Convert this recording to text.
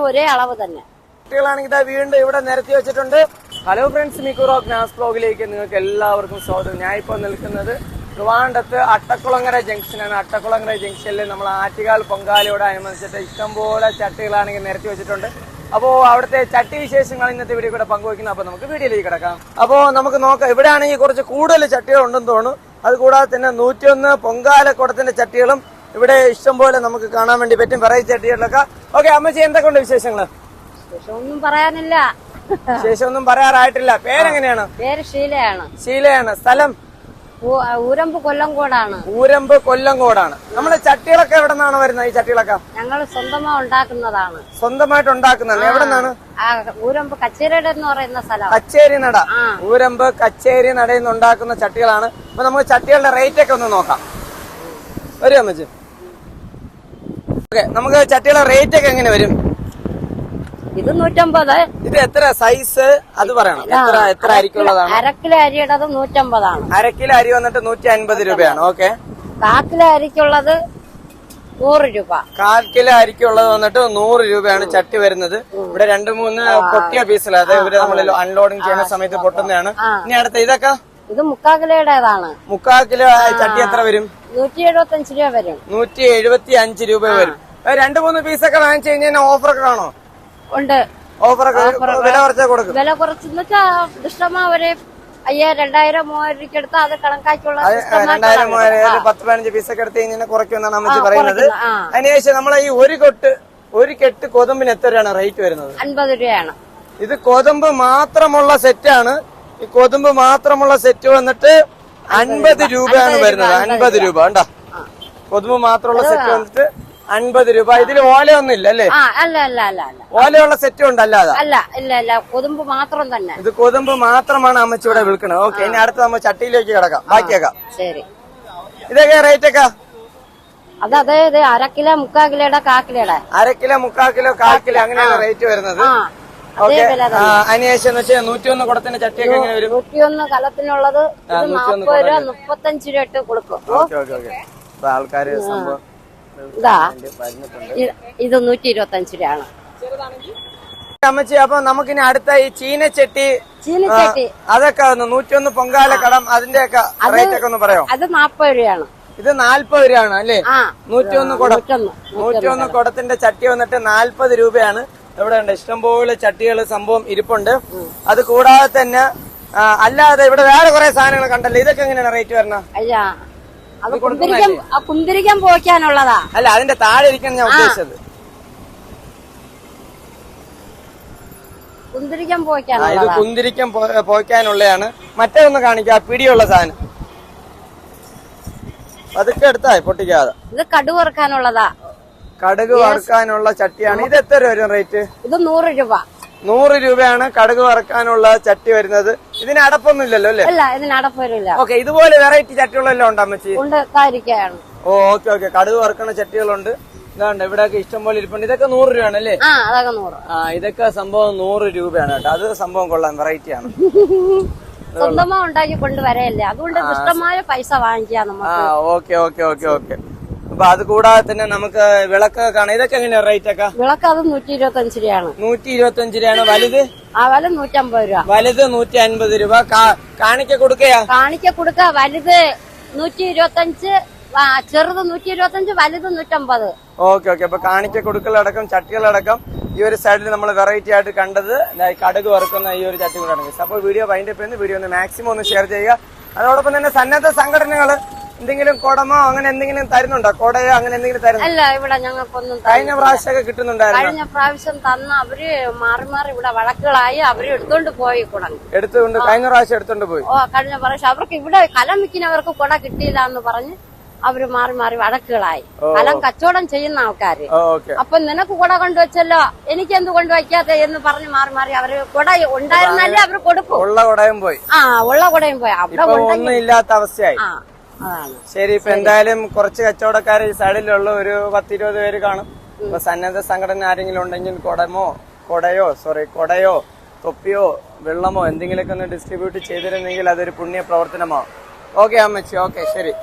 ഒരേ അളവ് തന്നെ. കുട്ടികളാണെങ്കിൽ വീണ്ടും ഇവിടെ നിരത്തി വെച്ചിട്ടുണ്ട്. ഹലോ ഫ്രണ്ട്സ്, മിക്കുറോക്ക് നാസ് ബ്ലോഗിലേക്ക് നിങ്ങൾക്ക് എല്ലാവർക്കും സ്വാഗതം. ഞാൻ ഇപ്പോൾ നിൽക്കുന്നത് ട്രിവാൻഡ്രത്ത് അട്ടക്കുളങ്ങര ജംഗ്ഷനാണ്. അട്ടക്കുളങ്ങര ജംഗ്ഷനിൽ നമ്മൾ ആറ്റുകാൽ പൊങ്കാലയോട് അനുബന്ധിച്ചിട്ട് ഇഷ്ടംപോലെ ചട്ടികളാണെങ്കിൽ നിരത്തി വെച്ചിട്ടുണ്ട്. അപ്പോൾ അവിടുത്തെ ചട്ടി വിശേഷങ്ങൾ ഇന്നത്തെ വീഡിയോ കൂടെ പങ്കുവയ്ക്കുന്നത്. അപ്പോൾ നമുക്ക് വീഡിയോയിലേക്ക് കിടക്കാം. അപ്പോൾ നമുക്ക് നോക്കാം. ഇവിടെ ആണെങ്കിൽ കുറച്ച് കൂടുതൽ ചട്ടികൾ ഉണ്ടെന്ന് തോന്നുന്നു. അതുകൂടാതെ തന്നെ 101 പൊങ്കാലക്കുടത്തിന്റെ ചട്ടികളും ഇവിടെ ഇഷ്ടംപോലെ നമുക്ക് കാണാൻ വേണ്ടി പറ്റും. വെറൈറ്റി ചട്ടികളിലൊക്കെ. ഓക്കെ അമ്മച്ചി, എന്തൊക്കെയുണ്ട് വിശേഷങ്ങൾ? ഒന്നും പറയാനില്ല. വിശേഷമൊന്നും പറയാറായിട്ടില്ല. പേരെങ്ങനെയാണ്? പേര് ഷീലയാണ്. ഷീലയാണ്. സ്ഥലം? ഊരമ്പ് കൊല്ലംകോടാണ്. ഊരമ്പ് കൊല്ലംകോടാണ്. നമ്മുടെ ചട്ടികളൊക്കെ എവിടെ നിന്നാണ് വരുന്നത്? ഈ ചട്ടികളൊക്കെ ഞങ്ങൾ സ്വന്തമായി ഉണ്ടാക്കുന്നതാണ്. സ്വന്തമായിട്ട് ഉണ്ടാക്കുന്നതാണ്. എവിടെ നിന്നാണ്? ഊരമ്പ് കച്ചേരിയുടെ എന്ന് പറയുന്ന സ്ഥലം. കച്ചേരി നട. ഊരമ്പ് കച്ചേരി നടയിൽ നിന്ന് ഉണ്ടാക്കുന്ന ചട്ടികളാണ്. അപ്പൊ നമുക്ക് ചട്ടികളുടെ റേറ്റ് ഒക്കെ ഒന്ന് നോക്കാം. വരും അമ്മച്ചി. ഓക്കെ, നമുക്ക് ചട്ടികളുടെ റേറ്റ് ഒക്കെ എങ്ങനെ വരും? ഇത് 150. ഇത് എത്ര സൈസ് അത് പറയണം. എത്ര അരിക്കുള്ളതാണ്? അരക്കിലോ അരിയുടേത് 150. അരക്കിലോ അരി വന്നിട്ട് 150 രൂപയാണ്. ഓക്കെ. 1/4 കിലോ അരിക്കുള്ളത് 100 രൂപ. 1/4 കിലോ അരിക്കുള്ളത് വന്നിട്ട് 100 രൂപയാണ് ചട്ടി വരുന്നത്. ഇവിടെ 2-3 പൊട്ടിയ പീസിലാണ്. അതായത് ഇവര് നമ്മൾ അൺലോഡിങ് ചെയ്യുന്ന സമയത്ത് പൊട്ടുന്നതാണ്. ഇനി അടുത്ത ഇതൊക്കെ? ഇത് 1/4 കിലോയുടേതാണ്. 1/4 കിലോ ചട്ടി എത്ര വരും? 175 രൂപ വരും. 175 രൂപ വരും. 2-3 പീസൊക്കെ വാങ്ങിച്ചു കഴിഞ്ഞാൽ ഓഫറൊക്കെ കാണോ? ഉണ്ട്. ഓഫറൊക്കെ വില കുറച്ചാ കൊടുക്കും. വില കുറച്ചെന്ന് വെച്ചാൽ ഇഷ്ടമാ ഒരു 5000, 2000, 3000 രൂപയ്ക്ക് എടുത്താൽ അത് കണക്കാക്കിയുള്ള 2000, 3000, 10-15 പീസൊക്കെ എടുത്ത് കഴിഞ്ഞാൽ കുറയ്ക്കുമെന്നാണ് അമ്മച്ചി പറയുന്നത്. അതിനുശേഷം നമ്മളെ ഈ ഒരു കെട്ട് കൊതുമ്പിന് എത്ര രൂപയാണ് റേറ്റ് വരുന്നത്? 50 രൂപയാണ്. ഇത് കൊതുമ്പ് മാത്രമുള്ള സെറ്റാണ്. ഈ കൊതുമ്പ് മാത്രമുള്ള സെറ്റ് വന്നിട്ട് 50 രൂപയാണ് വരുന്നത്. 50 രൂപ കണ്ടോ? കൊതുമ്പ് മാത്രമുള്ള സെറ്റ് വന്നിട്ട് 50 രൂപ. ഇതിൽ ഓലയൊന്നും ഇല്ല അല്ലേ? അല്ല. ഓലയുള്ള സെറ്റും ഉണ്ട് അല്ലാതെ? ഇല്ല. കൊതുമ്പ് മാത്രം തന്നെ. ഇത് കൊതുമ്പ് മാത്രമാണ് അമ്മച്ചി ഇവിടെ വിൽക്കുന്നത്. ഓക്കെ, ഇനി അടുത്ത് നമ്മൾ ചട്ടിയിലേക്ക് കിടക്കാം. ബാക്കിയേക്കാം. ശരി. ഇതൊക്കെ റേറ്റ് ഒക്കെ? അതായത് 1/2 കിലോ, 1/4 കിലോയുടെ, 1/4 കിലോയുടെ. 1/2 കിലോ, 1/4 കിലോ, 1/4 കിലോ അങ്ങനെയാണ് റേറ്റ് വരുന്നത്. ഓക്കെ. അതിനുശേഷം 101 കുടത്തിന്റെ ചട്ടിയൊക്കെ എങ്ങനെ വരും? 101 കലത്തിനുള്ളത് 40 രൂപ, 35 രൂപ ഇട്ട് കൊടുക്കും. ആൾക്കാര് സംഭവം ഇതാ ഇത് 125 രൂപയാണ് അമ്മച്ചി. അപ്പൊ നമുക്കിനി അടുത്ത ഈ ചീനച്ചട്ടി അതൊക്കെ 101 പൊങ്കാല കടം അതിന്റെ ഒക്കെ റേറ്റ് ഒക്കെ ഒന്ന് പറയാം. അത് 40 രൂപയാണ്. ഇത് 40 രൂപയാണ് അല്ലേ? 101 കുടം. 101 കുടത്തിന്റെ ചട്ടി വന്നിട്ട് 40 രൂപയാണ്. ഇവിടെ ഉണ്ട് ഇഷ്ടംപോലെ ചട്ടികൾ സംഭവം ഇരിപ്പുണ്ട്. അത് കൂടാതെ തന്നെ അല്ലാതെ ഇവിടെ വേറെ കുറെ സാധനങ്ങൾ കണ്ടല്ലോ. ഇതൊക്കെ എങ്ങനെയാണ് റേറ്റ് വരണ? അത് കുന്തിരിക്കാൻ പോയ്ക്കാനുള്ളതാ. അല്ല, അതിന്റെ താഴെ ഇരിക്കാൻ ഞാൻ ഉദ്ദേശിച്ചത്. കുന്തിരിക്കാൻ ഇത് പോയ്ക്കാനുള്ളതാ. കുന്തിരിക്കാൻ പോയ്ക്കാനുള്ളതാണ്. മറ്റേ ഒന്ന് കാണിക്കാം, പിടിയുള്ള സാധനം. അതൊക്കെ എടുത്താ പൊട്ടിക്കാതെ. ഇത് കടുക് വറുക്കാനുള്ളതാ. കടുക് വറുക്കാനുള്ള ചട്ടിയാണ്. ഇത് എത്ര വരും റേറ്റ്? ഇത് 100 രൂപ. 100 രൂപയാണ് കടുക് വറുക്കാനുള്ള ചട്ടി വരുന്നത്. ഇതിന് അടപ്പൊന്നും ഇല്ലല്ലോ അല്ലേ? അല്ല, ഇതിന് അടപ്പ് വരില്ല. ഓക്കെ, ഇതുപോലെ വെറൈറ്റി ചട്ടികളെല്ലാം ഉണ്ട് അമ്മച്ചി? ഉണ്ട്, കാരിക്കയാണ്. ഓക്കെ. കടുക് വറുക്കുന്ന ചട്ടികളുണ്ട്. ഇതാണ്ട് ഇവിടെയൊക്കെ ഇഷ്ടംപോലെ ഇരിപ്പുണ്ട്. ഇതൊക്കെ 100 രൂപയാണ് അല്ലേ? അതൊക്കെ 100. ഇതൊക്കെ സംഭവം 100 രൂപയാണ് കേട്ടോ. അത് സംഭവം കൊള്ളാം, വെറൈറ്റി ആണ്. സ്വന്തമായി ഉണ്ടാക്കി കൊണ്ടുവരല്ലേ, അതുകൊണ്ട് ഇഷ്ടമായ പൈസ വാങ്ങിക്കാം നമുക്ക്. ഓക്കെ. അപ്പൊ അത് കൂടാതെ തന്നെ നമുക്ക് വിളക്ക് കാണാം. ഇതൊക്കെ എങ്ങനെയാ റേറ്റ് ഒക്കെ? വിളക്ക് അത് 125 രൂപയാണ്. 125 രൂപയാണ്. വലുത്? വില 150 രൂപ. വലുത് 150 രൂപ. കാണിക്ക കൊടുക്കയാ? കാണിക്ക കൊടുക്ക. വലുത് 125, ചെറുത് 125, വലുത് 150. ഓക്കെ. അപ്പൊ കാണിക്ക കൊടുക്കലടക്കം ചട്ടികളടക്കം ഈ ഒരു സൈഡിൽ നമ്മൾ വെറൈറ്റി ആയിട്ട് കണ്ടത് കടുക് വറുക്കുന്ന ഈ ഒരു ചട്ടി കൂടെ. അപ്പോൾ വീഡിയോ വൈൻഡപ്പ് ചെയ്യുന്ന വീഡിയോ ഒന്ന് മാക്സിമം ഒന്ന് ഷെയർ ചെയ്യുക. അതോടൊപ്പം തന്നെ സന്നദ്ധ സംഘടനകൾ എന്തെങ്കിലും കുടമോ അങ്ങനെ എന്തെങ്കിലും തരുന്നുണ്ടോ? കൊടയോ അങ്ങനെ എന്തെങ്കിലും തരുന്നു? അല്ല, ഇവിടെ ഞങ്ങൾക്കൊന്നും. കഴിഞ്ഞ പ്രാവശ്യമൊക്കെ കിട്ടുന്നുണ്ടായിരുന്നു. കഴിഞ്ഞ പ്രാവശ്യം തന്ന അവര് മാറി ഇവിടെ വഴക്കുകളായി അവര് എടുത്തോണ്ട് പോയി കുട. കഴിഞ്ഞ പ്രാവശ്യം എടുത്തോണ്ട് പോയി. കഴിഞ്ഞ പ്രാവശ്യം അവർക്ക് ഇവിടെ കലം വിൽക്കുന്നവർക്ക് കുട കിട്ടിയില്ല എന്ന് പറഞ്ഞ് അവര് മാറി വഴക്കുകളായി. കലം കച്ചവടം ചെയ്യുന്ന ആൾക്കാര്. അപ്പൊ നിനക്ക് കുട കൊണ്ടുവച്ചല്ലോ, എനിക്ക് എന്ത് കൊണ്ടുവയ്ക്കാതെ എന്ന് പറഞ്ഞ് മാറി അവര് കുട ഉണ്ടായിരുന്നല്ലേ അവര് കൊടുക്കും. ഉള്ള കുടയും പോയി. ഉള്ള കുടയും പോയി. അവിടെ ഒന്നും ഇല്ലാത്ത അവസ്ഥയായി. ശരി. ഇപ്പൊ എന്തായാലും കുറച്ച് കച്ചവടക്കാർ ഈ സൈഡിലുള്ള ഒരു 10-20 പേര് കാണും. അപ്പൊ സന്നദ്ധ സംഘടന ആരെങ്കിലും ഉണ്ടെങ്കിൽ കൊടയോ തൊപ്പിയോ വെള്ളമോ എന്തെങ്കിലുമൊക്കെ ഒന്ന് ഡിസ്ട്രിബ്യൂട്ട് ചെയ്തിരുന്നെങ്കിൽ അതൊരു പുണ്യ പ്രവർത്തനമാവും. ഓക്കെ അമ്മച്ചി. ഓക്കെ, ശരി.